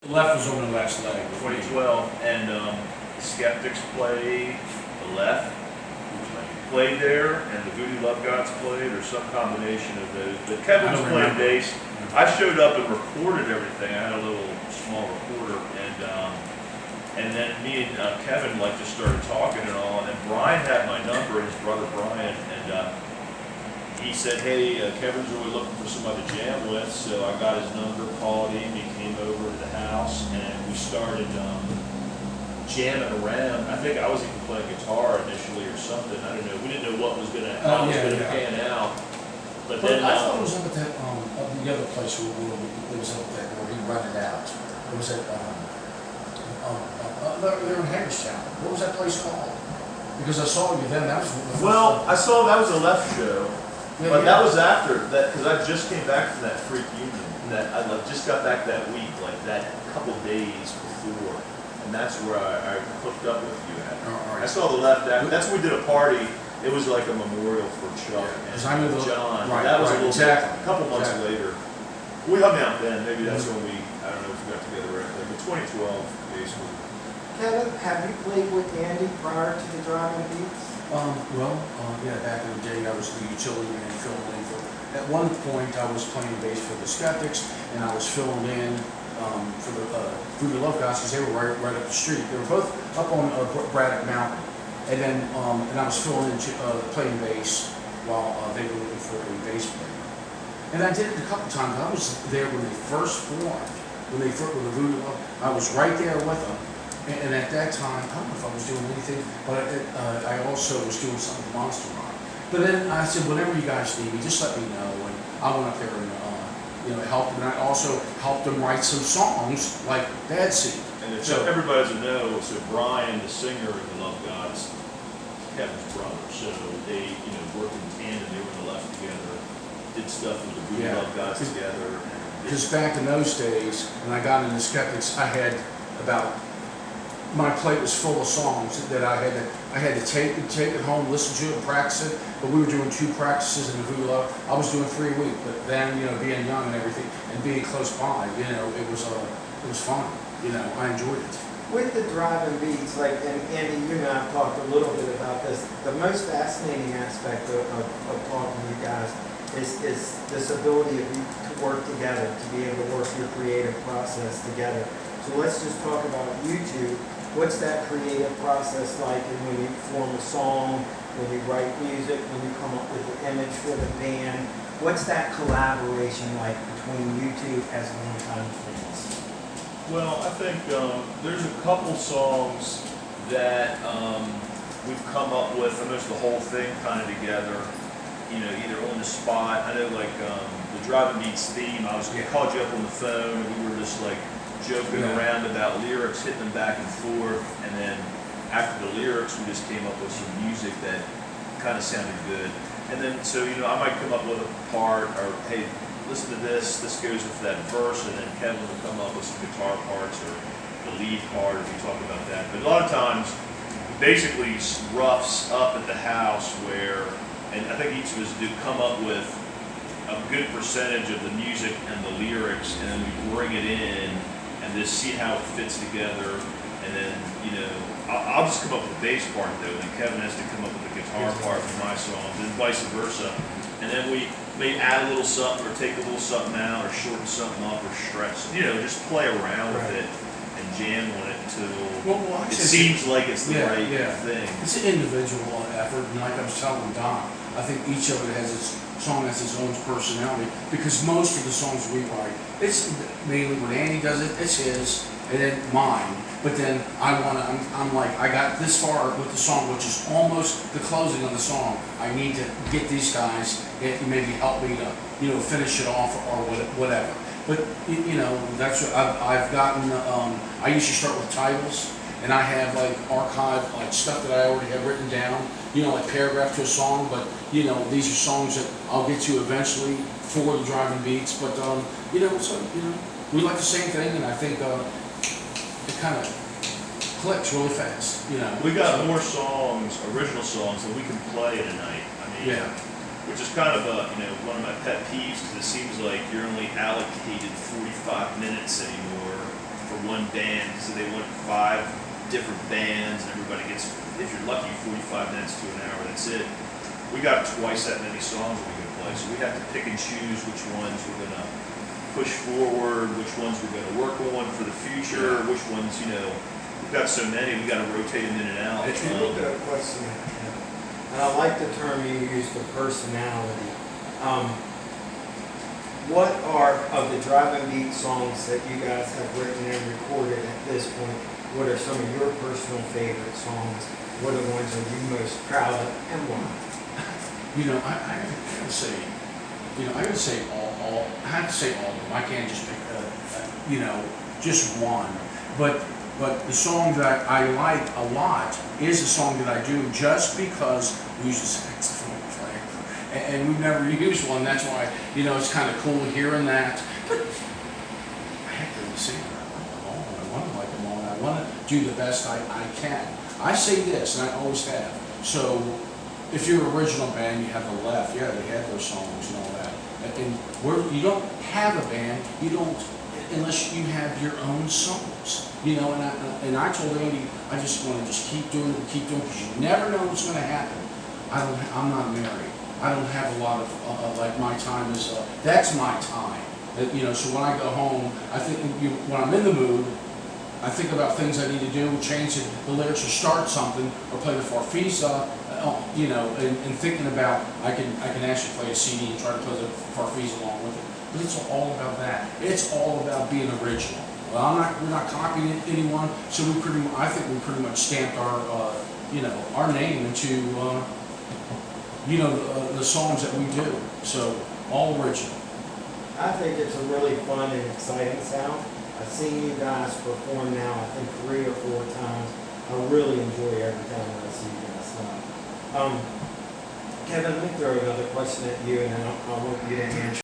The left was on the last leg. 2012, and the Skeptics played, the left played there, and the Voodoo Love Gods played, or some combination of those. But Kevin was playing bass. I showed up and recorded everything. I had a little small recorder, and then me and Kevin just started talking and all. And Brian had my number, his brother Brian, and he said, "Hey, Kevin's really looking for somebody to jam with." So I got his number, called him. He came over to the house, and we started jamming around. I think I was even playing guitar initially or something. I don't know. We didn't know what was how it was gonna pan out. But then I thought it was up at that the other place where it was up there where he rented out. It was at they're in Hagerstown. What was that place called? Because I saw you then. That was I saw that was a left show, but that was after that because I just came back from that Freak Union. That I just got back that week, like that couple days before, and that's where I hooked up with you at. I saw the left. That's when we did a party. It was like a memorial for Chuck and John. Right, that was a little bit, a couple months later. We hung out then. Maybe that's when I don't know if we got together right then, but 2012 basically. Kevin, have you played with Andy prior to the Drivin Beats? Back in the day I was the utility man filling in for. At one point I was playing bass for the Skeptics, and I was filling in for the Voodoo Love Gods because they were right up the street. They were both up on Braddock Mountain. And then and I was filling in playing bass while they were looking for a bass player. And I did it a couple times. I was there when they first formed, with the Voodoo Love. I was right there with them. And at that time, I don't know if I was doing anything, but I also was doing something with Monster Rock. But then I said, whenever you guys need me, just let me know. And I went up there and helped them. And I also helped them write some songs like Bad Seed. And so everybody doesn't know, so Brian, the singer of the Love Gods, Kevin's brother, so they, worked in tandem. They were in the left together, did stuff with the Voodoo Love Gods together. Because back in those days, when I got into Skeptics, I had my plate was full of songs that I had to take it home, listen to it, and practice it. But we were doing 2 practices in the Voodoo Love. I was doing 3 a week, but then being young and everything, and being close by, it was fun. I enjoyed it. With the Drivin Beats, and Andy, you and I have talked a little bit about this. The most fascinating aspect of talking to you guys is this ability of you to work together, to be able to work your creative process together. So let's just talk about you two. What's that creative process like? And when you form a song, when you write music, when you come up with the image for the band, what's that collaboration like between you two as longtime friends? Well, I think there's a couple songs that we've come up with, almost the whole thing kind of together, either on the spot. I know the Drivin Beats theme, I called you up on the phone and we were just joking around about lyrics, hitting them back and forth, and then after the lyrics we just came up with some music that kind of sounded good. And then so I might come up with a part, or hey, listen to this goes with that verse, and then Kevin will come up with some guitar parts or the lead part if we talk about that. But a lot of times, basically roughs up at the house where, and I think each of us do come up with a good percentage of the music and the lyrics, and then we bring it in and just see how it fits together. And then, I'll just come up with the bass part though, and then Kevin has to come up with the guitar part for my songs, and vice versa. And then we may add a little something or take a little something out or shorten something up or stretch, just play around with it and jam on it until it seems like it's the right thing. It's an individual effort, and like I was telling Don, I think each of it has its song has its own personality, because most of the songs we write, it's mainly when Andy does it, it's his, and then mine. But then I'm like, I got this far with the song, which is almost the closing of the song. I need to get these guys that maybe help me to, finish it off or whatever. But, that's what I've gotten, I usually start with titles, and I have archived stuff that I already have written down, paragraph to a song, but, these are songs that I'll get to eventually for the Drivin Beats. But, we like the same thing, and I think, it kind of clicks really fast, We got more songs, original songs, than we can play in a night. Which is kind of one of my pet peeves, because it seems like you're only allocated 45 minutes anymore for band, so they want 5 different bands, and everybody gets, if you're lucky, 45 minutes to an hour. That's it. We got twice that many songs we can play, so we have to pick and choose which ones we're gonna push forward, which ones we're gonna work on for the future, which ones, we've got so many, we gotta rotate them in and out. If you look at a question, and I like the term you used, the personality. What are, of the Drivin Beats songs that you guys have written and recorded at this point, what are some of your personal favorite songs? What are the ones that you're most proud of, and why? I gotta say, I gotta say all, I have to say all of them. I can't just pick, just one. But the song that I like a lot is a song that I do just because we use a saxophone player. And we've never used one. That's why, it's kind of cool hearing that. But I have to sing it. I want to like them all. I want to do the best I can. I say this, and I always have. So if you're an original band, you have the left. Yeah, they have those songs and all that. And where you don't have a band, you don't, unless you have your own songs. And I told Andy, I just want to keep doing it, because you never know what's going to happen. I'm not married. I don't have a lot of like my time is that's my time. So when I go home, I think when I'm in the mood, I think about things I need to do, change the lyrics, or start something, or play the farfisa. And thinking about I can actually play a CD and try to play the farfisa along with it. But it's all about that. It's all about being original. Well, we're not copying anyone, so I think we pretty much stamped our name into the songs that we do. So all original. I think it's a really fun and exciting sound. I've seen you guys perform now, I think 3 or 4 times. I really enjoy every time I see you guys live. Kevin, let me throw another question at you, and then I want you to answer.